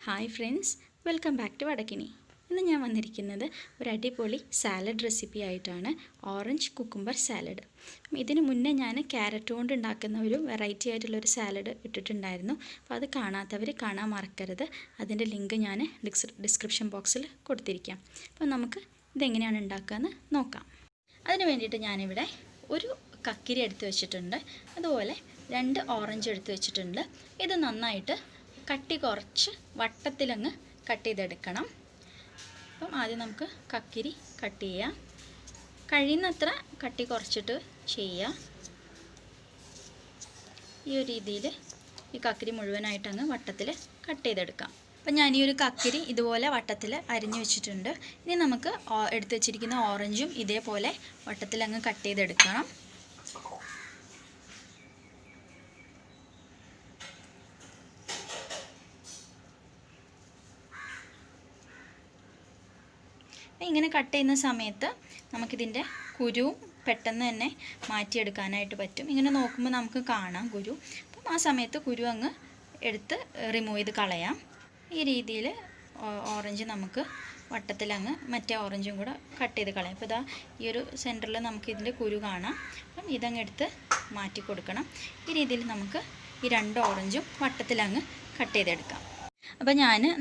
Hi friends, welcome back to Vadakkini. ഇന്ന് ഞാൻ വന്നിരിക്കുന്നത് ഒരു അടിപൊളി സാലഡ് റെസിപ്പി ആയിട്ടാണ്. Orange cucumber salad. ഇതിന് മുന്നേ ഞാൻ ക്യാരറ്റ് കൊണ്ട് ഉണ്ടാക്കുന്ന ഒരു വെറൈറ്റി ആയിട്ടുള്ളൊരു സാലഡ് ഇട്ടിട്ടുണ്ടായിരുന്നു. അപ്പോൾ അത് കാണാത്തവർ കാണാൻ മറക്കരുത്. അതിൻ്റെ ലിങ്ക് ഞാൻ ഡിസ്ക്രിപ്ഷൻ ബോക്സിൽ കൊടുത്തിരിക്കാം. അപ്പോൾ നമുക്ക് ഇതെങ്ങനെയാണ് ഉണ്ടാക്കുകയെന്ന് നോക്കാം. അതിന് വേണ്ടിയിട്ട് ഞാനിവിടെ ഒരു കക്കിരി എടുത്ത് വെച്ചിട്ടുണ്ട്. അതുപോലെ 2 ഓറഞ്ച് എടുത്ത് വെച്ചിട്ടുണ്ട്. ഇത് നന്നായിട്ട് കട്ടി കുറച്ച് വട്ടത്തിലങ്ങ് കട്ട് ചെയ്തെടുക്കണം. അപ്പം ആദ്യം നമുക്ക് കക്കിരി കട്ട് ചെയ്യാം. കഴിയുന്നത്ര കട്ടി കുറച്ചിട്ട് ചെയ്യാം. ഈ ഒരു രീതിയിൽ ഈ കക്കിരി മുഴുവനായിട്ടങ്ങ് വട്ടത്തിൽ കട്ട് ചെയ്തെടുക്കാം. അപ്പം ഞാൻ ഈ ഒരു കക്കിരി ഇതുപോലെ വട്ടത്തിൽ അരിഞ്ഞു വെച്ചിട്ടുണ്ട്. ഇനി നമുക്ക് എടുത്ത് വെച്ചിരിക്കുന്ന ഓറഞ്ചും ഇതേപോലെ വട്ടത്തിലങ്ങ് കട്ട് ചെയ്തെടുക്കണം. ഇങ്ങനെ കട്ട് ചെയ്യുന്ന സമയത്ത് നമുക്കിതിൻ്റെ കുരുവും പെട്ടെന്ന് തന്നെ മാറ്റിയെടുക്കാനായിട്ട് പറ്റും. ഇങ്ങനെ നോക്കുമ്പോൾ നമുക്ക് കാണാം കുരു. അപ്പം ആ സമയത്ത് കുരു അങ്ങ് എടുത്ത് റിമൂവ് ചെയ്ത് കളയാം. ഈ രീതിയിൽ ഓറഞ്ച് നമുക്ക് വട്ടത്തിലങ്ങ് മറ്റേ ഓറഞ്ചും കൂടെ കട്ട് ചെയ്ത് കളയാം. അപ്പോൾ ഇതാ ഈ ഒരു സെൻറ്ററിൽ നമുക്ക് ഇതിൻ്റെ കുരു കാണാം. അപ്പം ഇതങ്ങ് എടുത്ത് മാറ്റി കൊടുക്കണം. ഈ രീതിയിൽ നമുക്ക് ഈ 2 ഓറഞ്ചും വട്ടത്തിലങ്ങ് കട്ട് ചെയ്തെടുക്കാം. അപ്പോൾ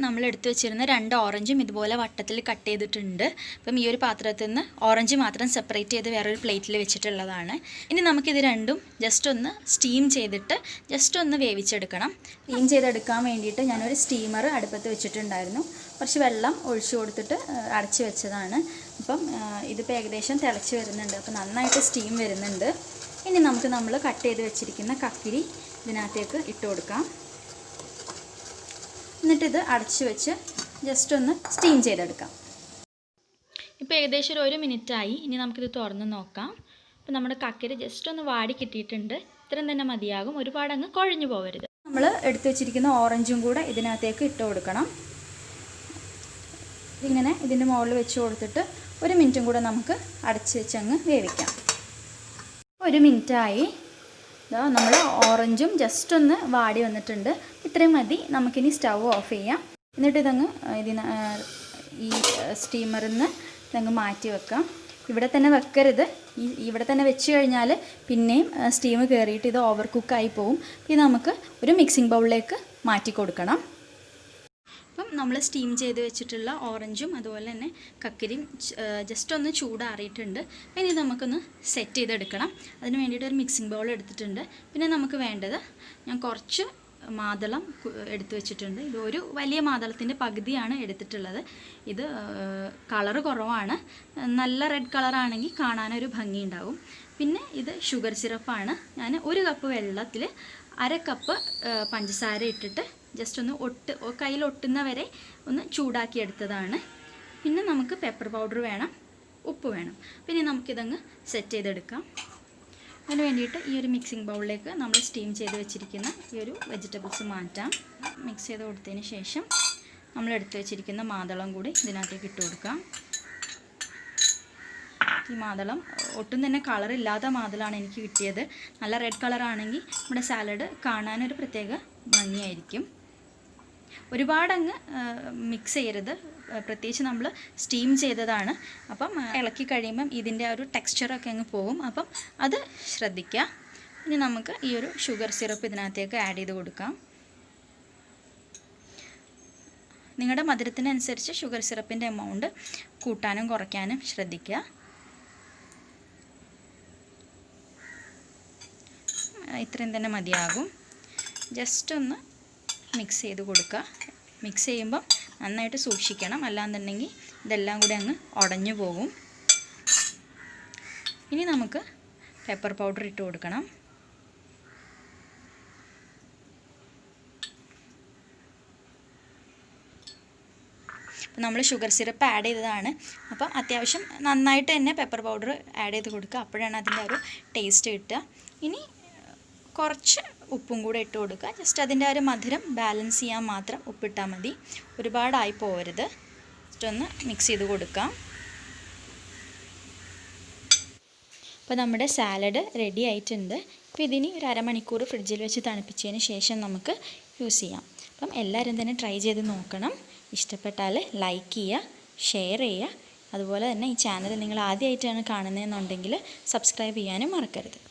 നമ്മൾ എടുത്ത് വെച്ചിരുന്ന 2 ഓറഞ്ചും ഇതുപോലെ വട്ടത്തിൽ കട്ട് ചെയ്തിട്ടുണ്ട്. അപ്പം ഈ ഒരു പാത്രത്തിൽ നിന്ന് ഓറഞ്ച് മാത്രം സെപ്പറേറ്റ് ചെയ്ത് വേറൊരു പ്ലേറ്റിൽ വെച്ചിട്ടുള്ളതാണ്. ഇനി നമുക്കിത് രണ്ടും ജസ്റ്റ് ഒന്ന് സ്റ്റീം ചെയ്തിട്ട് ജസ്റ്റ് ഒന്ന് വേവിച്ചെടുക്കണം. സ്റ്റീം ചെയ്തെടുക്കാൻ വേണ്ടിയിട്ട് ഞാനൊരു സ്റ്റീമർ അടുപ്പത്ത് വെച്ചിട്ടുണ്ടായിരുന്നു. കുറച്ച് വെള്ളം ഒഴിച്ചു കൊടുത്തിട്ട് അടച്ച് വെച്ചതാണ്. അപ്പം ഇതിപ്പോൾ ഏകദേശം തിളച്ച് വരുന്നുണ്ട്. അപ്പോൾ നന്നായിട്ട് സ്റ്റീം വരുന്നുണ്ട്. ഇനി നമ്മൾ കട്ട് ചെയ്ത് വെച്ചിരിക്കുന്ന കക്കിരി ഇതിനകത്തേക്ക് ഇട്ട് കൊടുക്കാം. എന്നിട്ടിത് അടച്ച് വെച്ച് ജസ്റ്റ് ഒന്ന് സ്റ്റീം ചെയ്തെടുക്കാം. ഇപ്പോൾ ഏകദേശം ഒരു 1 മിനിറ്റായി. ഇനി നമുക്കിത് തുറന്ന് നോക്കാം. അപ്പോൾ നമ്മുടെ കക്കിരി ജസ്റ്റ് ഒന്ന് വാടി കിട്ടിയിട്ടുണ്ട്. ഇത്രയും തന്നെ മതിയാകും. ഒരുപാട് അങ്ങ് കുഴഞ്ഞു പോകരുത്. നമ്മൾ എടുത്ത് വെച്ചിരിക്കുന്ന ഓറഞ്ചും കൂടെ ഇതിനകത്തേക്ക് ഇട്ട് കൊടുക്കണം. ഇങ്ങനെ ഇതിൻ്റെ മുകളിൽ വെച്ച് കൊടുത്തിട്ട് 1 മിനിറ്റും കൂടെ നമുക്ക് അടച്ച് വെച്ച് അങ്ങ് വേവിക്കാം. 1 മിനിറ്റായി. നമ്മൾ ഓറഞ്ചും ജസ്റ്റ് ഒന്ന് വാടി വന്നിട്ടുണ്ട്. ഇത്രയും മതി. നമുക്കിനി സ്റ്റവ് ഓഫ് ചെയ്യാം. എന്നിട്ട് ഇതങ്ങ് ഈ സ്റ്റീമറിൽ നിന്ന് ഇതങ്ങ് മാറ്റി വെക്കാം. ഇവിടെ തന്നെ വെക്കരുത്. ഇവിടെ തന്നെ വെച്ച് കഴിഞ്ഞാൽ പിന്നെയും സ്റ്റീം കയറിയിട്ട് ഇത് ഓവർ കുക്കായി പോവും. ഇത് നമുക്ക് ഒരു മിക്സിംഗ് ബൗളിലേക്ക് മാറ്റി കൊടുക്കണം. അപ്പം നമ്മൾ സ്റ്റീം ചെയ്ത് വെച്ചിട്ടുള്ള ഓറഞ്ചും അതുപോലെ തന്നെ കക്കിരിയും ജസ്റ്റ് ഒന്ന് ചൂടാറിയിട്ടുണ്ട്. ഇനി നമുക്കൊന്ന് സെറ്റ് ചെയ്തെടുക്കണം. അതിന് വേണ്ടിയിട്ട് ഒരു മിക്സിംഗ് ബൗൾ എടുത്തിട്ടുണ്ട്. പിന്നെ നമുക്ക് വേണ്ടത് ഞാൻ കുറച്ച് മാതളം എടുത്തു വെച്ചിട്ടുണ്ട്. ഇത് ഒരു വലിയ മാതളത്തിൻ്റെ പകുതിയാണ് എടുത്തിട്ടുള്ളത്. ഇത് കളറ് കുറവാണ്. നല്ല റെഡ് കളറാണെങ്കിൽ കാണാനൊരു ഭംഗി ഉണ്ടാവും. പിന്നെ ഇത് ഷുഗർ സിറപ്പാണ്. ഞാൻ 1 കപ്പ് വെള്ളത്തിൽ 1/2 കപ്പ് പഞ്ചസാര ഇട്ടിട്ട് ജസ്റ്റ് ഒന്ന് കയ്യിൽ ഒട്ടുന്നവരെ ഒന്ന് ചൂടാക്കി എടുത്തതാണ്. പിന്നെ നമുക്ക് പെപ്പർ പൗഡർ വേണം, ഉപ്പ് വേണം. പിന്നെ നമുക്കിതങ്ങ് സെറ്റ് ചെയ്തെടുക്കാം. അതിന് വേണ്ടിയിട്ട് ഈ ഒരു മിക്സിംഗ് ബൗളിലേക്ക് നമ്മൾ സ്റ്റീം ചെയ്ത് വെച്ചിരിക്കുന്ന ഈ ഒരു വെജിറ്റബിൾസ് മാറ്റാം. മിക്സ് ചെയ്ത് കൊടുത്തതിന് ശേഷം നമ്മൾ എടുത്ത് വെച്ചിരിക്കുന്ന മാതളം കൂടി ഇതിനകത്തേക്ക് ഇട്ട് കൊടുക്കാം. ഈ മാതളം ഒട്ടും തന്നെ കളറില്ലാത്ത മാതളമാണ് എനിക്ക് കിട്ടിയത്. നല്ല റെഡ് കളറാണെങ്കിൽ നമ്മുടെ സാലഡ് കാണാനൊരു പ്രത്യേക ഭംഗിയായിരിക്കും. ഒരുപാടങ്ങ് മിക്സ് ചെയ്യരുത്. പ്രത്യേകിച്ച് നമ്മൾ സ്റ്റീം ചെയ്തതാണ്. അപ്പം ഇളക്കി കഴിയുമ്പം ഇതിൻ്റെ ആ ഒരു ടെക്സ്ചറൊക്കെ അങ്ങ് പോകും. അപ്പം അത് ശ്രദ്ധിക്കുക. ഇനി നമുക്ക് ഈ ഒരു ഷുഗർ സിറപ്പ് ഇതിനകത്തേക്ക് ആഡ് ചെയ്ത് കൊടുക്കാം. നിങ്ങളുടെ മധുരത്തിനനുസരിച്ച് ഷുഗർ സിറപ്പിൻ്റെ എമൗണ്ട് കൂട്ടാനും കുറയ്ക്കാനും ശ്രദ്ധിക്കുക. ഇത്രയും തന്നെ മതിയാകും. ജസ്റ്റ് ഒന്ന് മിക്സ് ചെയ്ത് കൊടുക്കുക. മിക്സ് ചെയ്യുമ്പോൾ നന്നായിട്ട് സൂക്ഷിക്കണം. അല്ലാന്നുണ്ടെങ്കിൽ ഇതെല്ലാം കൂടി അങ്ങ് ഉടഞ്ഞു പോകും. ഇനി നമുക്ക് പെപ്പർ പൗഡർ ഇട്ട് കൊടുക്കണം. അപ്പോൾ നമ്മൾ ഷുഗർ സിറപ്പ് ആഡ് ചെയ്തതാണ്. അപ്പം അത്യാവശ്യം നന്നായിട്ട് തന്നെ പെപ്പർ പൗഡർ ആഡ് ചെയ്ത് കൊടുക്കുക. അപ്പോഴാണ് അതിൻ്റെ ഒരു ടേസ്റ്റ് കിട്ടുക. ഇനി കുറച്ച് ഉപ്പും കൂടെ ഇട്ട് കൊടുക്കുക. ജസ്റ്റ് അതിൻ്റെ ഒരു മധുരം ബാലൻസ് ചെയ്യാൻ മാത്രം ഉപ്പിട്ടാൽ മതി. ഒരുപാടായി പോകരുത്. ജസ്റ്റ് ഒന്ന് മിക്സ് ചെയ്ത് കൊടുക്കാം. അപ്പോൾ നമ്മുടെ സാലഡ് റെഡി ആയിട്ടുണ്ട്. അപ്പോൾ ഇതിനി ഒരു അരമണിക്കൂർ ഫ്രിഡ്ജിൽ വെച്ച് തണുപ്പിച്ചതിന് ശേഷം നമുക്ക് യൂസ് ചെയ്യാം. അപ്പം എല്ലാവരും തന്നെ ട്രൈ ചെയ്ത് നോക്കണം. ഇഷ്ടപ്പെട്ടാൽ ലൈക്ക് ചെയ്യുക, ഷെയർ ചെയ്യുക. അതുപോലെ തന്നെ ഈ ചാനൽ നിങ്ങൾ ആദ്യമായിട്ടാണ് കാണുന്നതെന്നുണ്ടെങ്കിൽ സബ്സ്ക്രൈബ് ചെയ്യാനും മറക്കരുത്.